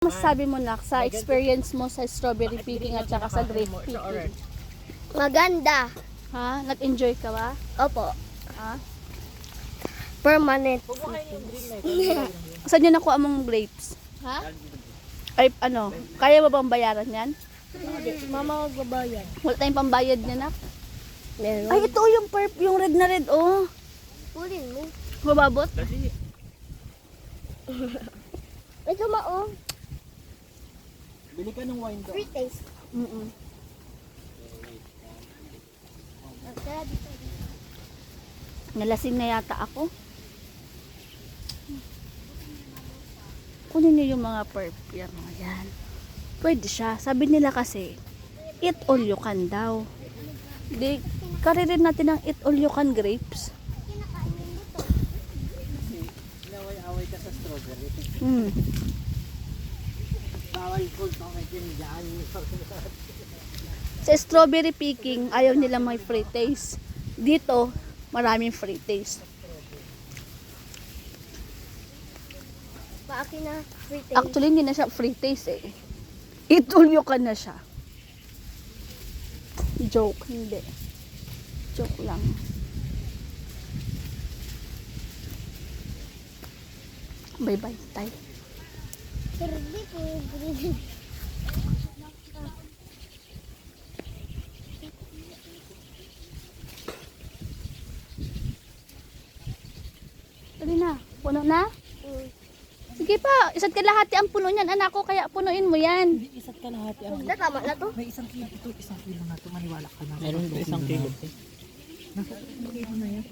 Masasabi mo nak sa experience mo sa strawberry picking at saka sa grape picking? Maganda. Ha? Nag-enjoy ka ba? Opo. Ha? Permanent. Saan yun nakuha mong grapes? Ha? Ay, ano? Kaya mo bang bayaran yan? Mama magbabayad. Wala tayong pambayad niya nak? Meron. Ay, ito yung red na red, oh. Pulin mo. Mababot? Ito mao. Bili ka ng wine daw. Free taste. Mm-mm. Tara dito. Nalasing na yata ako. Kunin niyo yung mga perp. Yan, mga yan. Pwede siya. Sabi nila kasi, eat all you can daw. Di, karirin natin ang eat all you can grapes. Inaway-away ka sa strawberry. Hmm. Bawal cold packet dyan. Sa strawberry picking, ayaw nila may free taste. Dito, maraming free taste. Paaki na free taste. Actually, hindi na siya free taste eh. Eat all you can na siya. Joke, hindi. Joke lang. Bye-bye, tayo. Hindi po. Dali na. Puno na? Sige pa, isa't kalahati ang puno niyan, anak ko, kaya punuin mo yan. Isa't kalahati ang... Na tama na to. May isang kilo ito. Isang kilo na ito. Maniwala ka na. Meron isang kilo. Nasa kilo na yan.